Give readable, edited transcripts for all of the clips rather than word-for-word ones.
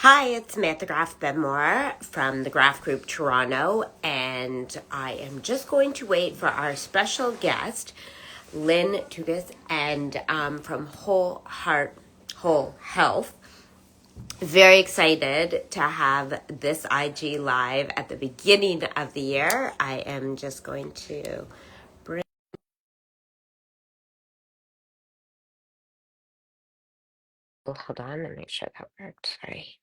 Hi, it's Samantha Graff Benmor from the Graff Group Toronto, and I am just going to wait for our special guest, Lynn Tougas, and from Whole Health. Very excited to have this IG live at the beginning of the year. I am just going to bring. Hold on, let me make sure that worked. Sorry.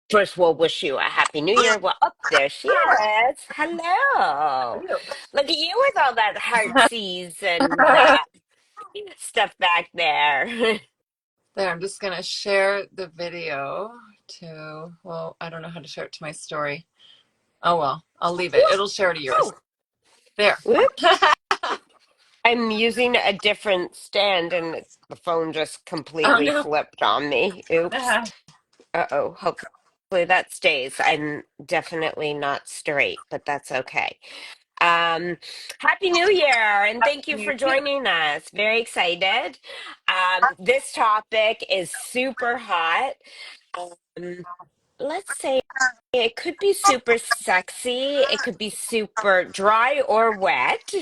First, we'll wish you a happy new year. Well, up there she is. Hello. Look at you with all that heartsease and stuff back there. There, I'm just gonna share the video well, I don't know how to share it to my story. Oh well, I'll leave it. It'll share to yours. Oh, There. whoops. I'm using a different stand and the phone just Oh completely no. flipped on me. Oops. Uh-oh. Hopefully that stays. I'm definitely not straight, but that's okay. Um, Happy New Year, and thank you You for too. joining us. Very excited. This topic is super hot. Um, let's say it could be super sexy, it could be super dry or wet.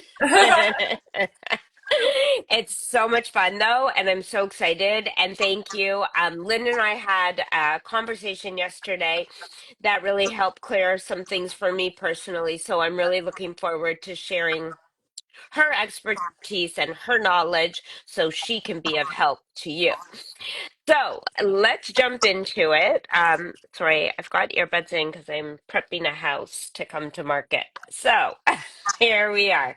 It's so much fun though, and I'm so excited. And thank you. Lynn and I had a conversation yesterday that really helped clear some things for me personally. So I'm really looking forward to sharing her expertise and her knowledge so she can be of help to you. So let's jump into it. Sorry, I've got earbuds in because I'm prepping a house to come to market. So here we are.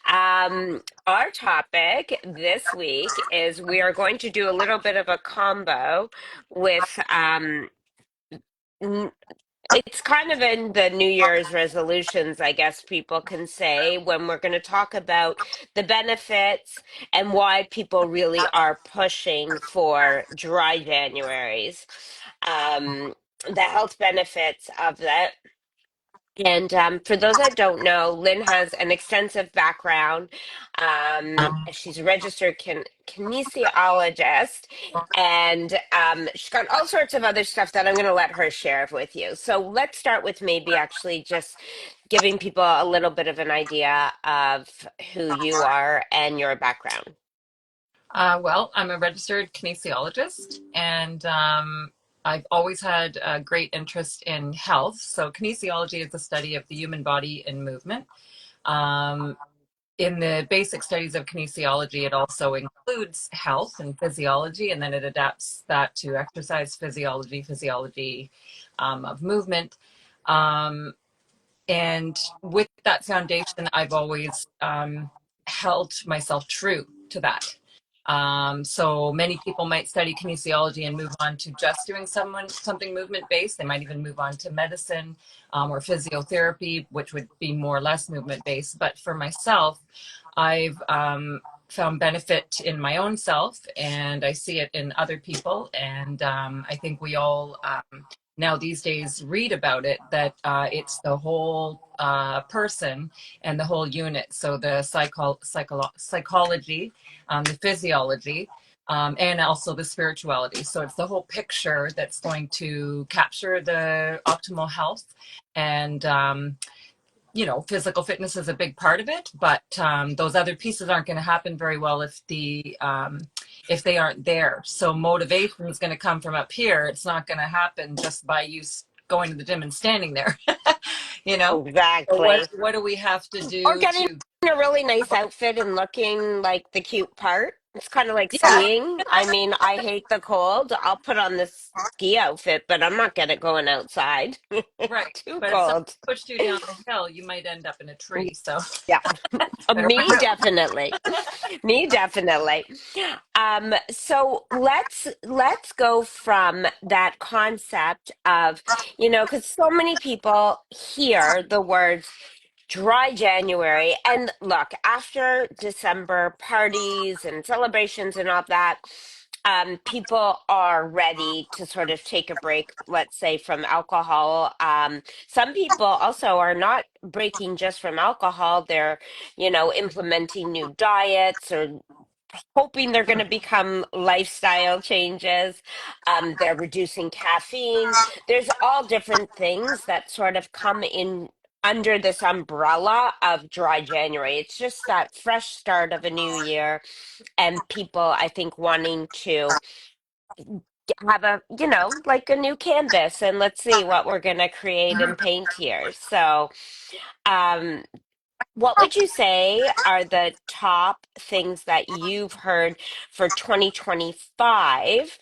Our topic this week is we are going to do a little bit of a combo with it's kind of in the New Year's resolutions, I guess people can say, when we're going to talk about the benefits and why people really are pushing for dry Januaries. The health benefits of that. And for those that don't know, Lynn has an extensive background. She's a registered kinesiologist, and she's got all sorts of other stuff that I'm going to let her share with you. So let's start with maybe actually just giving people a little bit of an idea of who you are and your background. Well, I'm a registered kinesiologist, and I've always had a great interest in health. So, kinesiology is the study of the human body and movement. Um, in the basic studies of kinesiology, it also includes health and physiology, and then it adapts that to exercise physiology of movement. Um, and with that foundation, I've always held myself true to that. So many people might study kinesiology and move on to just doing something movement based. They might even move on to medicine or physiotherapy, which would be more or less movement based. But for myself, I've found benefit in my own self, and I see it in other people. And I think we all now these days read about it, that it's the whole person and the whole unit. So the psychology, the physiology, and also the spirituality. So it's the whole picture that's going to capture the optimal health. And physical fitness is a big part of it, but those other pieces aren't going to happen very well if they aren't there. So motivation is going to come from up here. It's not going to happen just by you going to the gym and standing there. you know. So Exactly. what do we have to Or do getting to? a really nice outfit and looking like the cute part. It's kind of like Yeah, skiing. I mean, I hate the cold. I'll put on this ski outfit, but I'm not gonna going outside. right. Too But if someone cold. pushed you down the hill, you might end up in a tree. So Yeah. better watch Me out. definitely. Me definitely. So let's go from that concept of, because so many people hear the words dry January. And look, after December parties and celebrations and all that, people are ready to sort of take a break, let's say, from alcohol. Some people also are not breaking just from alcohol. They're, implementing new diets or hoping they're going to become lifestyle changes. They're reducing caffeine. There's all different things that sort of come in under this umbrella of dry January. It's just that fresh start of a new year, and people, I think, wanting to have a, like a new canvas, and let's see what we're going to create and paint here. So, um, what would you say are the top things that you've heard for 2025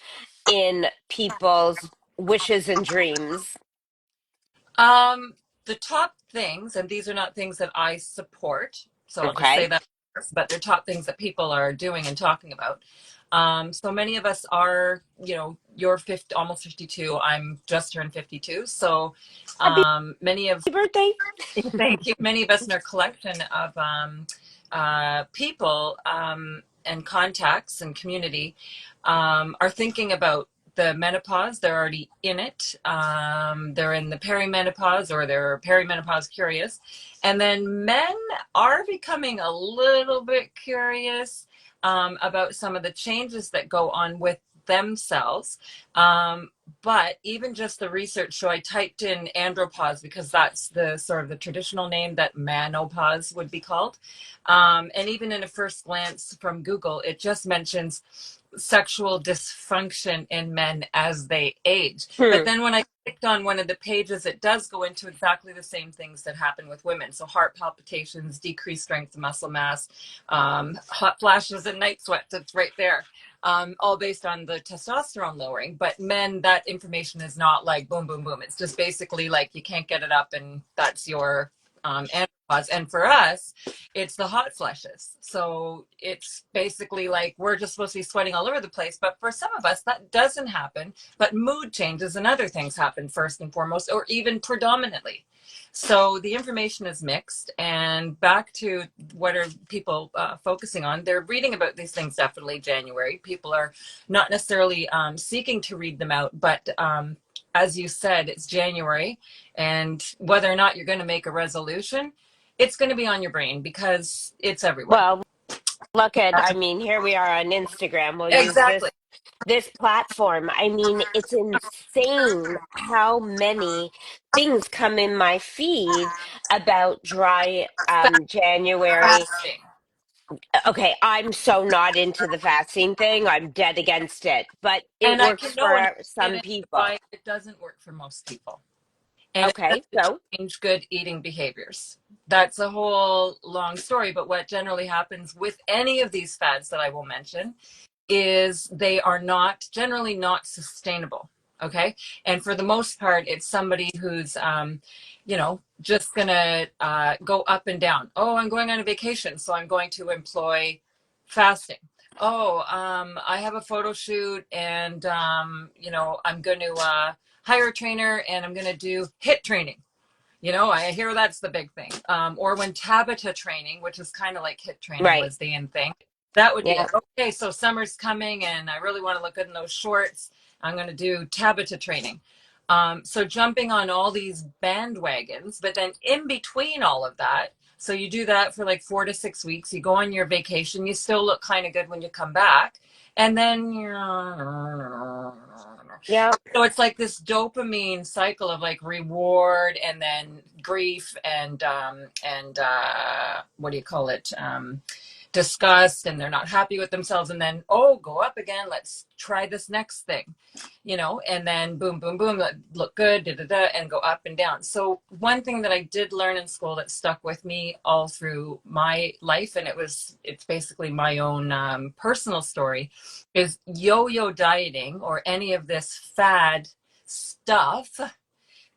in people's wishes and dreams? Um, the top things, and these are not things that I support, so I'll just say Okay. that first, but they're top things that people are doing and talking about. So many of us are, you're 50, almost 52. I'm just turned 52. So Happy many of birthday. Thank you. Many of us in our collection of people and contacts and community are thinking about the menopause. They're already in it. They're in the perimenopause or they're perimenopause curious. And then men are becoming a little bit curious about some of the changes that go on with themselves. But even just the research, so I typed in andropause because that's the sort of the traditional name that manopause would be called. And even in a first glance from Google, it just mentions sexual dysfunction in men as they age. But Hmm. then when I clicked on one of the pages, it does go into exactly the same things that happen with women. So heart palpitations, decreased strength of muscle mass, hot flashes and night sweats. It's right there. All based on the testosterone lowering. But men, that information is not like boom, boom, boom. It's just basically like you can't get it up and that's your andropause. And for us, it's the hot flushes. So it's basically like we're just supposed to be sweating all over the place. But for some of us, that doesn't happen. But mood changes and other things happen first and foremost, or even predominantly. So the information is mixed. And back to what are people focusing on? They're reading about these things definitely January. People are not necessarily seeking to read them out, but as you said, it's January. And whether or not you're going to make a resolution, it's going to be on your brain because it's everywhere. Well, look at, I mean, here we are on Instagram. We'll use Exactly. this platform. I mean, it's insane how many things come in my feed about dry January. Fasting. Okay, I'm so not into the fasting thing. I'm dead against it, but it And I can works know and for get some into people. why it doesn't work for most people. And it Okay, doesn't so change good eating behaviors. That's a whole long story. But what generally happens with any of these fads that I will mention is they are not generally not sustainable. Okay. And for the most part, it's somebody who's, just going to go up and down. Oh, I'm going on a vacation. So I'm going to employ fasting. Oh, I have a photo shoot and, I'm going to hire a trainer and I'm going to do HIIT training. I hear that's the big thing. Or when Tabata training, which is kind of like HIIT training, right. was the in thing, that would be Yeah. it. Okay, so summer's coming and I really want to look good in those shorts. I'm going to do Tabata training. So jumping on all these bandwagons, but then in between all of that, so you do that for like 4 to 6 weeks. You go on your vacation. You still look kind of good when you come back. And then Yeah. so it's like this dopamine cycle of like reward and then grief and what do you call it? Disgust, and they're not happy with themselves, and then go up again, let's try this next thing, and then boom, boom, boom, look good, da, da, da, and go up and down. So one thing that I did learn in school that stuck with me all through my life, and it's basically my own personal story, is yo-yo dieting or any of this fad stuff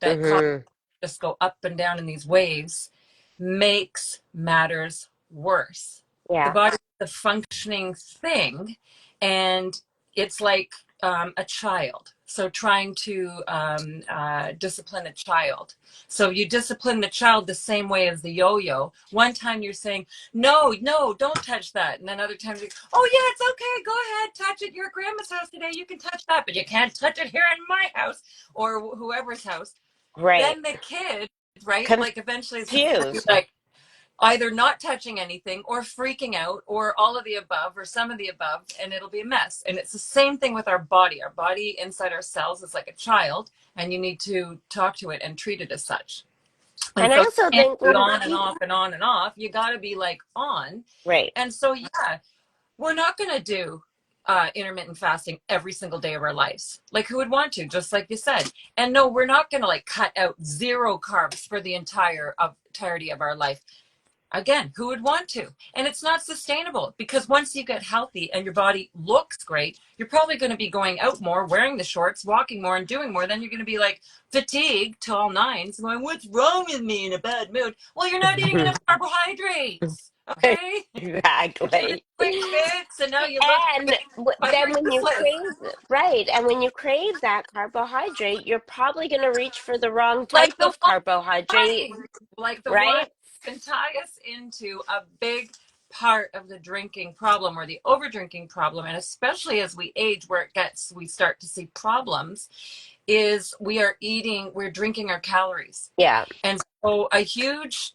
that causes Hmm. just go up and down in these waves makes matters worse. The Yeah. body is a functioning thing, and it's like a child. So trying to discipline a child. So you discipline the child the same way as the yo-yo. One time you're saying, no, no, don't touch that. And then other times you're, oh yeah, it's okay. Go ahead, touch it. You're at grandma's house today. You can touch that, but you can't touch it here in my house or whoever's house. Right. Then the kid, right? Like eventually it's just gonna be Confused. like, either not touching anything or freaking out or all of the above or some of the above, and it'll be a mess. And it's the same thing with our body. Our body inside our cells is like a child, and you need to talk to it and treat it as such. And And I so you also can't think be when on and people, off and on and off. You got to be like on. right. And so, yeah, we're not going to do intermittent fasting every single day of our lives. Like, who would want to? Just like you said. And no, we're not going to like cut out zero carbs for the entirety of our life. Again, who would want to? And it's not sustainable, because once you get healthy and your body looks great, you're probably going to be going out more, wearing the shorts, walking more, and doing more. Then you're going to be like fatigued to all nines, going, "What's wrong with me, in a bad mood?" Well, you're not eating enough carbohydrates. Okay. Exactly. Quick fix, and now you look And great, but you're then when you useless. crave, right, and when you crave that carbohydrate, you're probably going to reach for the wrong Like type the of carbohydrate, wine, like the wine right? can tie us into a big part of the drinking problem or the over drinking problem. And especially as we age, where we start to see problems, is we're drinking our calories. Yeah, And so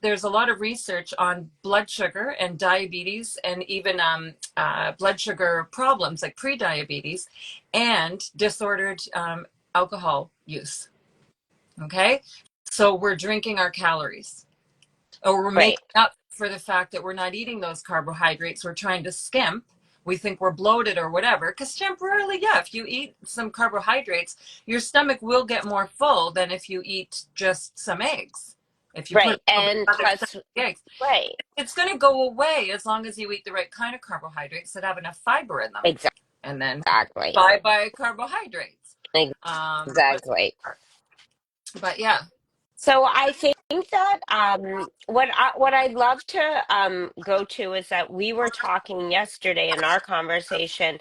there's a lot of research on blood sugar and diabetes, and even blood sugar problems like pre-diabetes and disordered alcohol use. Okay. So we're drinking our calories, or we're right, making up for the fact that we're not eating those carbohydrates. We're trying to skimp. We think we're bloated or whatever. Because temporarily, yeah, if you eat some carbohydrates, your stomach will get more full than if you eat just some eggs. If you put right. a little bit And of other stuff plus, in the eggs, right, it's going to go away as long as you eat the right kind of carbohydrates that have enough fiber in them. And then exactly, bye carbohydrates. For the exactly. most part. But yeah. So I think that what I'd love to go to is that we were talking yesterday in our conversation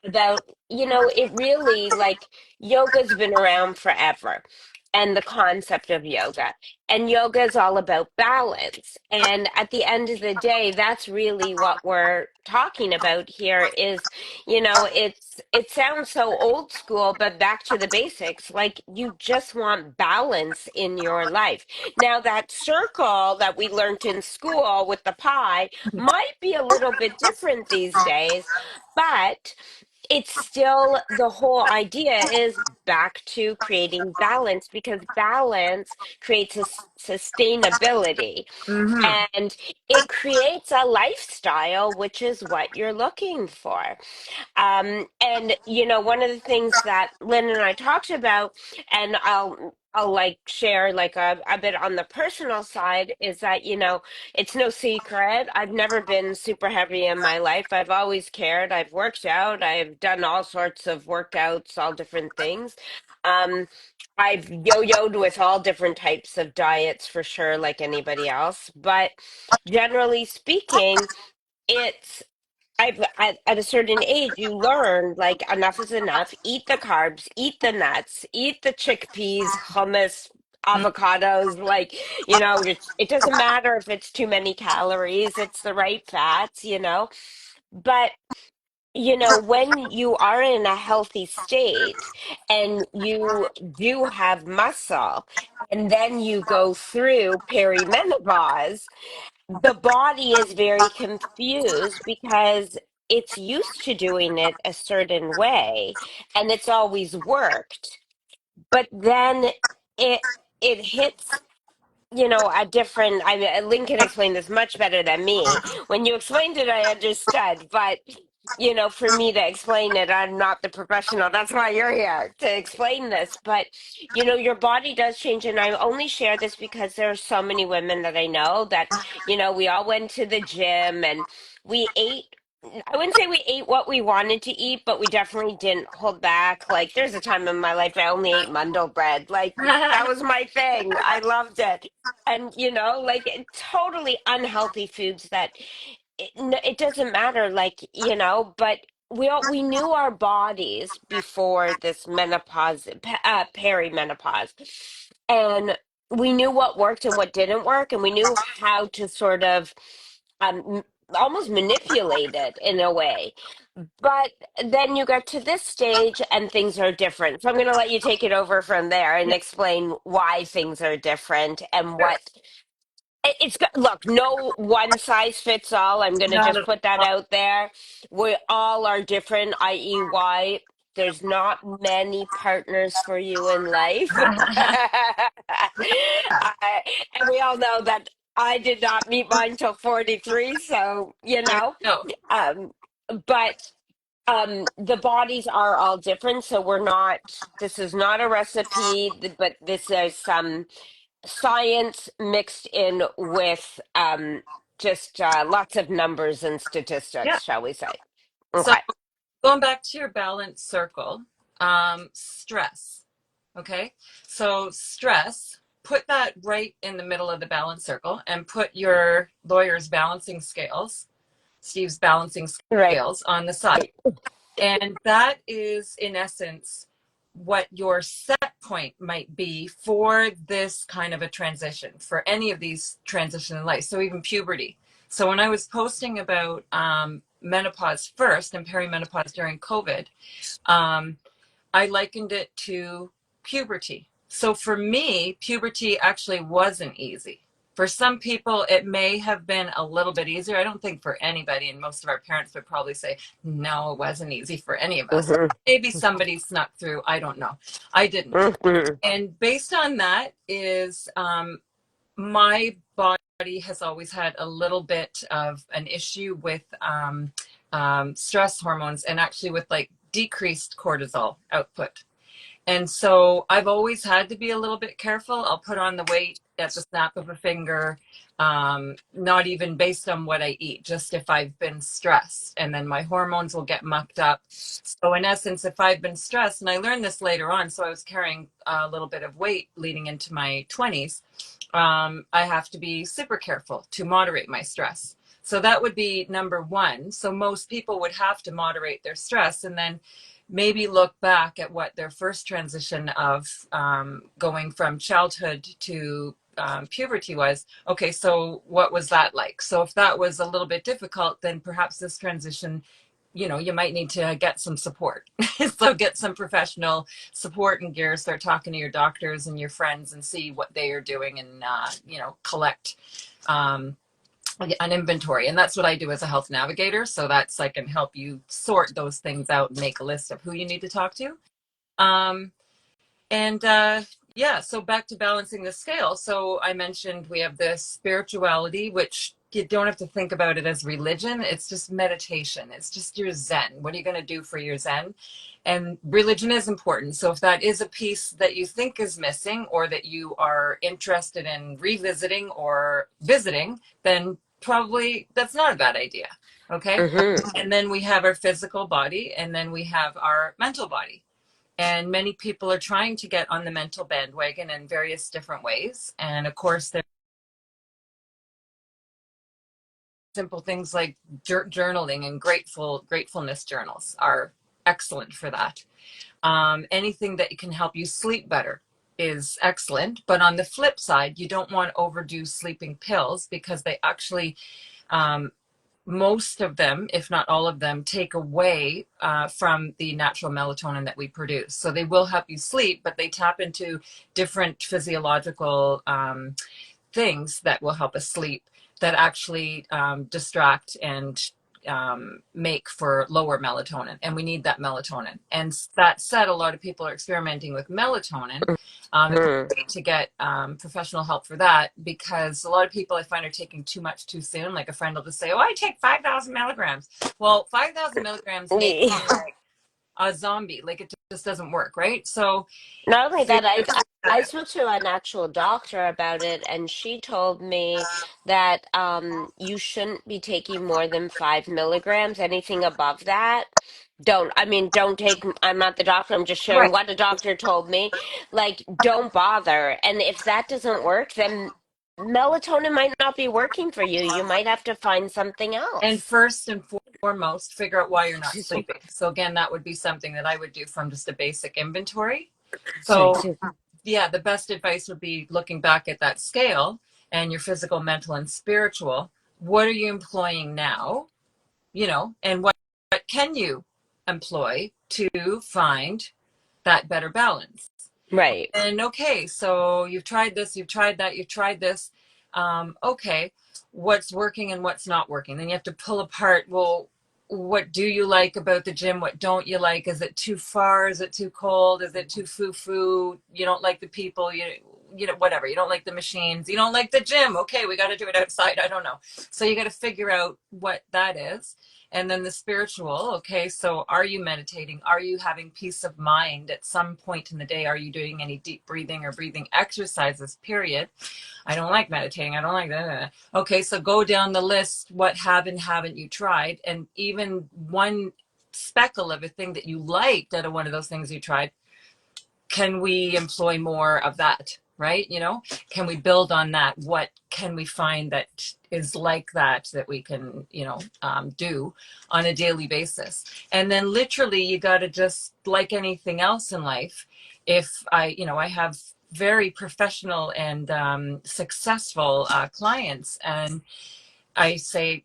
about, it really, like, yoga's been around forever, and the concept of yoga. And yoga is all about balance. And at the end of the day, that's really what we're talking about here is, it sounds so old school, but back to the basics. Like, you just want balance in your life. Now, that circle that we learned in school with the pie might be a little bit different these days, but it's still, the whole idea is back to creating balance, because balance creates a sustainability, Mm-hmm. and it creates a lifestyle, which is what you're looking for. And one of the things that Lynn and I talked about, and I'll like share like a bit on the personal side, is that, it's no secret. I've never been super heavy in my life. I've always cared. I've worked out. I've done all sorts of workouts, all different things. Um, I've yo-yoed with all different types of diets for sure, like anybody else. But generally speaking, it's at a certain age, you learn like enough is enough. Eat the carbs, eat the nuts, eat the chickpeas, hummus, avocados. Like, it doesn't matter if it's too many calories, it's the right fats. But, when you are in a healthy state and you do have muscle, and then you go through perimenopause, the body is very confused because it's used to doing it a certain way and it's always worked. But then it it hits, a different, Lynn can explain this much better than me. When you explained it, I understood, but for me to explain it, I'm not the professional. That's why you're here to explain this. But your body does change, and I only share this because there are so many women that I know that, we all went to the gym and we ate. I wouldn't say we ate what we wanted to eat, but we definitely didn't hold back. Like, there's a time in my life I only ate Mundel bread. Like, that was my thing. I loved it. And, like, totally unhealthy foods that it doesn't matter, like, but we knew our bodies before this menopause, perimenopause, and we knew what worked and what didn't work, and we knew how to sort of almost manipulate it in a way. But then you get to this stage and things are different. So I'm going to let you take it over from there and Yeah. explain why things are different and what Look, no one size fits all. I'm going to Not just at put that all. out there. We all are different, i.e., why there's not many partners for you in life. And we all know that I did not meet mine till 43, so There you go. um, but the bodies are all different, so we're not. This is not a recipe, but this is some science mixed in with just lots of numbers and Yeah. statistics, shall we say. So Okay. going back to your balance circle, stress. Okay. So stress, put that right in the middle of the balance circle and put your lawyer's balancing scales, Steve's balancing Right. scales on the side. And that is, in essence, what your set point might be for this kind of a transition, for any of these transition in life. So even puberty. So when I was posting about menopause first and perimenopause during COVID, um, I likened it to puberty. So for me, puberty actually wasn't easy. For some people, it may have been a little bit easier. I don't think for anybody, and most of our parents would probably say, no, it wasn't easy for any of us. Hmm. Maybe somebody snuck through. I don't know. I didn't. Hmm. And based on that is my body has always had a little bit of an issue with stress hormones and actually with like decreased cortisol output. And so I've always had to be a little bit careful. I'll put on the weight at the snap of a finger, not even based on what I eat, just if I've been stressed. And then my hormones will get mucked up. So, in essence, if I've been stressed, and I learned this later on, so I was carrying a little bit of weight leading into my 20s, I have to be super careful to moderate my stress. So that would be number one. So most people would have to moderate their stress and then maybe look back at what their first transition of going from childhood to puberty was. Okay, so what was that like? So if that was a little bit difficult, then perhaps this transition, you might need to get some support. So get some professional support and gear, start talking to your doctors and your friends and see what they are doing and, collect um, an inventory. And that's what I do as a health navigator. So that's, I can help you sort those things out and make a list of who you need to talk to. Um, and yeah, so back to balancing the scale. So I mentioned we have this spirituality, which you don't have to think about it as religion. It's just meditation. It's just your Zen. What are you going to do for your Zen? And religion is important. So if that is a piece that you think is missing or that you are interested in revisiting or visiting, then probably that's not a bad idea. Okay. Hmm. And then we have our physical body and then we have our mental body. And many people are trying to get on the mental bandwagon in various different ways. And of course, there's simple things like journaling and gratefulness journals are excellent for that. Anything that can help you sleep better is excellent. But on the flip side, you don't want to overdo sleeping pills because they actually um, most of them, if not all of them, take away from the natural melatonin that we produce. So they will help you sleep, but they tap into different physiological things that will help us sleep that actually distract and make for lower melatonin. And we need that melatonin. And that said, a lot of people are experimenting with melatonin. It's Hmm. great to get professional help for that because a lot of people I find are taking too much too soon. Like a friend will just say, oh, I take 5,000 milligrams. Well, 5,000 milligrams makes you like a zombie. Like it just doesn't work, right? So Not only that, I second. spoke to an actual doctor about it, and she told me that you shouldn't be taking more than 5 milligrams. Anything above that, don't. I mean, don't take. I'm not the doctor. I'm just sharing Right. what a doctor told me. Like, don't bother. And if that doesn't work, then melatonin might not be working for you. You might have to find something And else. first and foremost, figure out why you're not sleeping. So again, that would be something that I would do from just a basic inventory. Sorry. So yeah, the best advice would be looking back at that scale and your physical, mental, and spiritual. What are you employing now? And what can you employ to find that better balance? Right. And okay, so you've tried this, you've tried that, you've tried this. Okay, what's working and what's not working. Then you have to pull apart, well, what do you like about the gym? What don't you like? Is it too far? Is it too cold? Is it too foo-foo? You don't like the people, you know, whatever. You don't like the machines. You don't like the gym. Okay, we got to do it outside. I don't know. So you got to figure out what that is. And then the spiritual, okay, so are you meditating? Are you having peace of mind at some point in the day? Are you doing any deep breathing or breathing exercises, period? I don't like meditating. I don't like that. Okay, so go down the list. What have and haven't you tried? And even one speckle of a thing that you liked out of one of those things you tried, can we employ more of that? Right? You know, can we build on that? What can we find that is like that we can, do on a daily basis? And then literally, you got to just like anything else in life. If I have very professional and successful clients, and I say,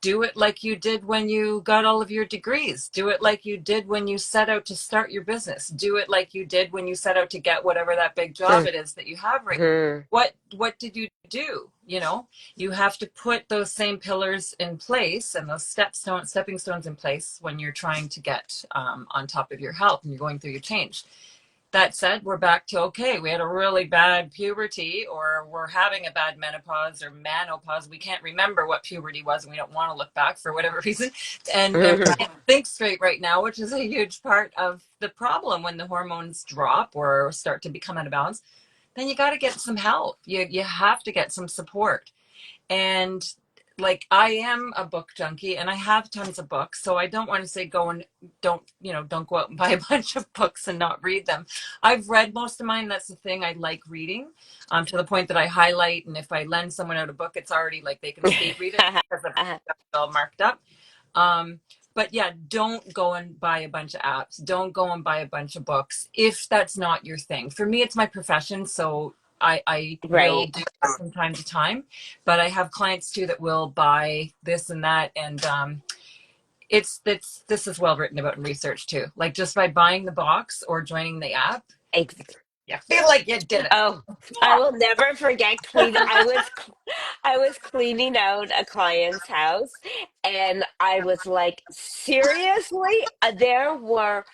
do it like you did when you got all of your degrees. Do it like you did when you set out to start your business. Do it like you did when you set out to get whatever that big job it is that you have right Mhm. now. What did you do? You have to put those same pillars in place and those stepping stones in place when you're trying to get on top of your health and you're going through your change. That said, we're back to, okay, we had a really bad puberty, or we're having a bad menopause or manopause. We can't remember what puberty was, and we don't want to look back for whatever reason. And we Mhm. can't think straight right now, which is a huge part of the problem when the hormones drop or start to become out of balance. Then you got to get some help. You have to get some support. And like, I am a book junkie and I have tons of books, so I don't want to say go and don't go out and buy a bunch of books and not read them. I've read most of mine. That's the thing. I like reading, to the point that I highlight, and if I lend someone out a book, it's already like they can speed read it because I've got it all marked up. um, but yeah, don't go and buy a bunch of apps. Don't go and buy a bunch of books if that's not your thing. For me, it's my profession, so I will Right. do that from time to time. But I have clients too that will buy this and that, and this is well written about in research too. Like, just by buying the box or joining the app, you feel like you did it. Oh, I will never forget I was cleaning out a client's house and I was like, seriously? There were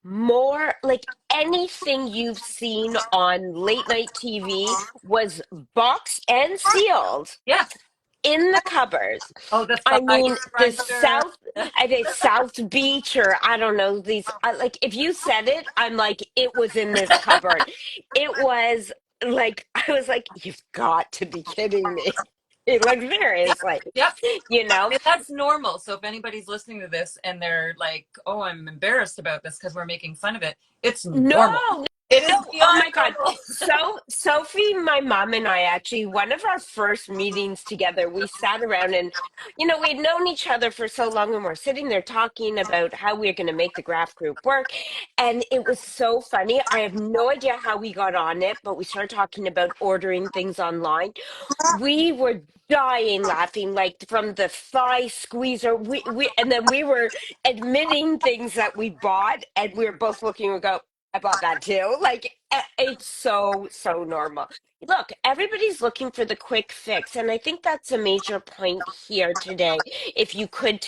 more like anything you've seen on late night TV was boxed and sealed Yeah. in the cupboards. Oh, the I fire mean, the grinder. I think South Beach, or I don't know, these, like, if you said it, I'm like, it was in this cupboard. It was like, I was like, you've got to be kidding me. Like, seriously, Yep. you know? And that's normal. So if anybody's listening to this and they're like, "Oh, I'm embarrassed about this because we're making fun of it," it's No, normal. It no, is oh beyond my God. normal. So, Sophie, my mom, and I actually, one of our first meetings together, we sat around and, we'd known each other for so long and we're sitting there talking about how we're going to make the Graff Group work. And it was so funny. I have no idea how we got on it, but we started talking about ordering things online. We were dying laughing, like from the thigh squeezer. And then we were admitting things that we bought, and we were both looking and go, I bought that too. Like, it's so, so normal. Look, everybody's looking for the quick fix. And I think that's a major point here today. If you could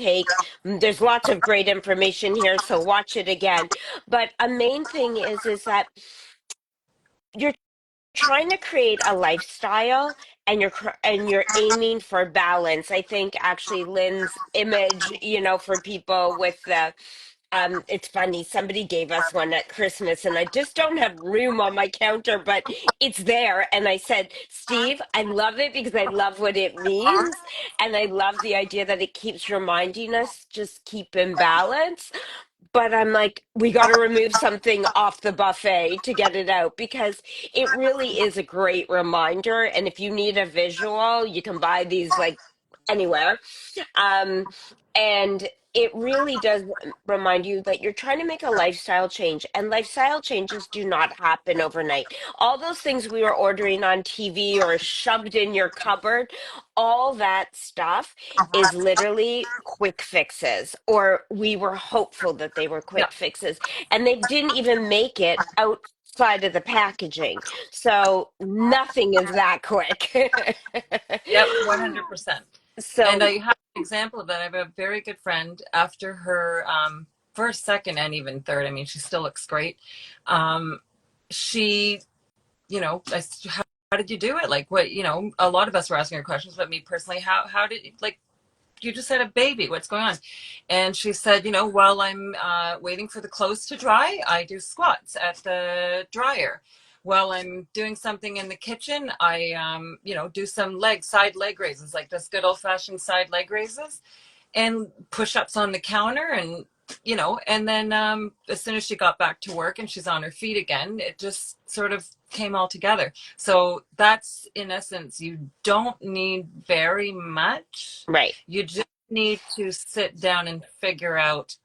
there's lots of great information here, so watch it again. But a main thing is that you're trying to create a lifestyle, and you're aiming for balance. I think actually Lynn's image, for people with the it's funny, somebody gave us one at Christmas and I just don't have room on my counter, but it's there. And I said, Steve, I love it because I love what it means. And I love the idea that it keeps reminding us just keep in balance. But I'm like, we got to remove something off the buffet to get it out, because it really is a great reminder. And if you need a visual, you can buy these like anywhere. Um, and it really does remind you that you're trying to make a lifestyle change, and lifestyle changes do not happen overnight. All those things we were ordering on TV or shoved in your cupboard, all that stuff is literally quick fixes, or we were hopeful that they were Yeah. quick fixes, and they didn't even make it outside outside of the packaging. So nothing is that quick. Yep, 100%. And So I have an example of that. I have a very good friend after her first, second, and even third. I mean, she still looks great. Um, she, how did you do it? Like, what, a lot of us were asking her questions, but me personally, how did, like, you just had a baby. What's going on? And she said, while I'm waiting for the clothes to dry, I do squats at the dryer. While I'm doing something in the kitchen, I, do some side leg raises, like just good old fashioned side leg raises and push-ups on the counter. And then as soon as she got back to work and she's on her feet again, it just sort of came all together. So that's, in essence, you don't need very much. right, You just need to sit down and figure out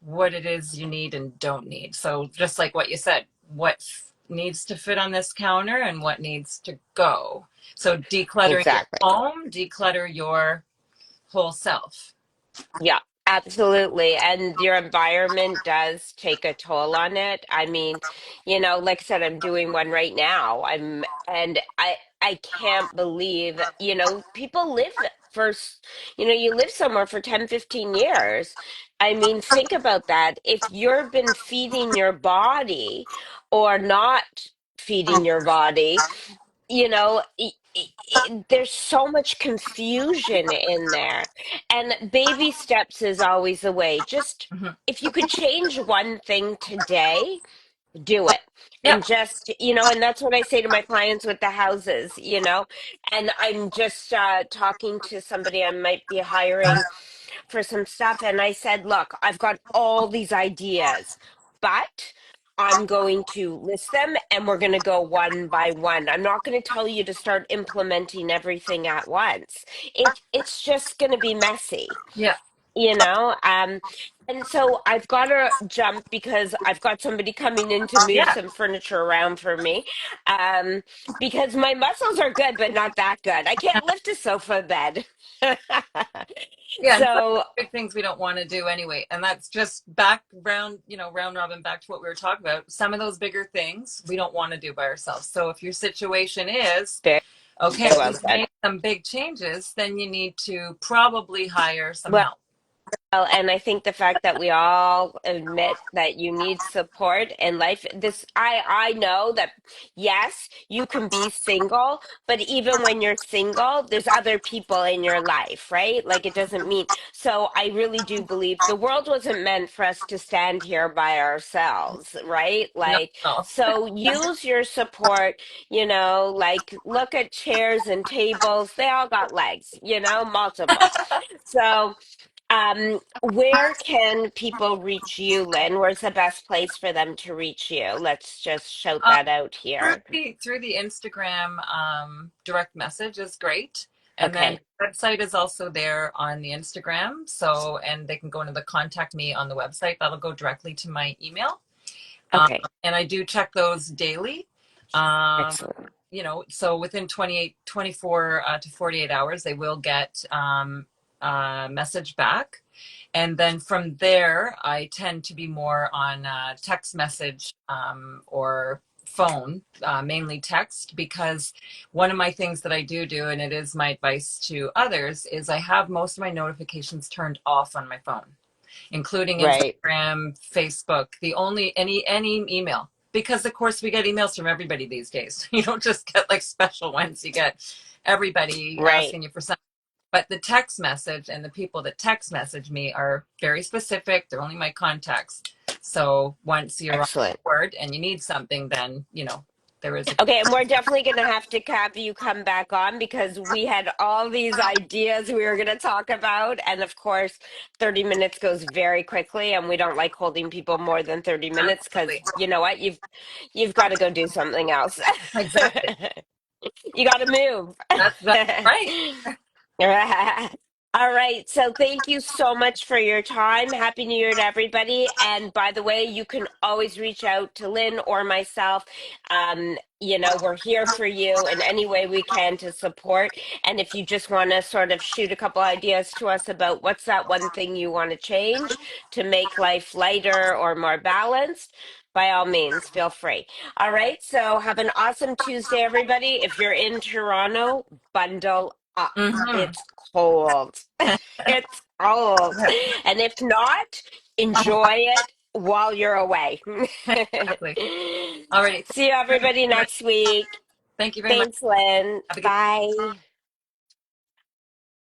what it is you need and don't need. So just like what you said, what needs to fit on this counter and what needs to go. So decluttering your exactly. home, declutter your whole self. Yeah, absolutely. And your environment does take a toll on it. I mean, like I said, I'm doing one right now. And I can't believe, people live for, you live somewhere for 10, 15 years. I mean, think about that. If you've been feeding your body or not feeding your body, there's so much confusion in there. And baby steps is always the way. Just Mhm. if you could change one thing today, do it. Yep. And just, and that's what I say to my clients with the houses, and I'm just talking to somebody I might be hiring for some stuff. And I said, look, I've got all these ideas, but I'm going to list them and we're going to go one by one. I'm not going to tell you to start implementing everything at once. It's just going to be messy, Yeah. you know? And so I've got to jump because I've got somebody coming in to move Yeah. some furniture around for me. Um, because my muscles are good, but not that good. I can't lift a sofa bed. Yeah, and some of So the big things we don't want to do anyway. And that's just back round, round robin back to what we were talking about. Some of those bigger things we don't want to do by ourselves. So if your situation is, very, okay, very I well need to said. make some big changes, then you need to probably hire some Well, help. and I think the fact that we all admit that you need support in life, I know that yes, you can be single, but even when you're single, there's other people in your life, right? Like it doesn't mean, so I really do believe the world wasn't meant for us to stand here by ourselves, right? No, Like, no. so use your support, like look at chairs and tables, they all got legs, multiple. So, where can people reach you, Lynn? Where's the best place for them to reach you? Let's just shout Um, that out through here. the Instagram direct message is great. And then Okay. the website is also there on the Instagram. So, and they can go into the contact me on the website. That'll go directly to my email. Um, Okay. and I do check those daily. Um, Excellent. so within 24 to 48 hours, they will get a message back. And then from there, I tend to be more on text message or phone, mainly text, because one of my things that I do, and it is my advice to others, is I have most of my notifications turned off on my phone, including Right. Instagram, Facebook, the only any email. Because of course we get emails from everybody these days. You don't just get like special ones. You get everybody Right. asking you for something. But the text message and the people that text message me are very specific. They're only my contacts. So once you're on Excellent. board and you need something, then there is a Okay, and we're definitely going to have to have you come back on because we had all these ideas we were going to talk about. And of course, 30 minutes goes very quickly, and we don't like holding people more than 30 minutes because absolutely you know what? You've got to go do something else. exactly. You got to move. That's right. All right. So thank you so much for your time. Happy New Year to everybody. And by the way, you can always reach out to Lynn or myself. We're here for you in any way we can to support. And if you just want to sort of shoot a couple ideas to us about what's that one thing you want to change to make life lighter or more balanced, by all means, feel free. All right. So have an awesome Tuesday, everybody. If you're in Toronto, bundle up. Hmm. It's cold. It's cold. And if not, enjoy it while you're away. Exactly. All right. See you, everybody, next week. Thank you very much. Thanks, Lynn. Have a good Bye.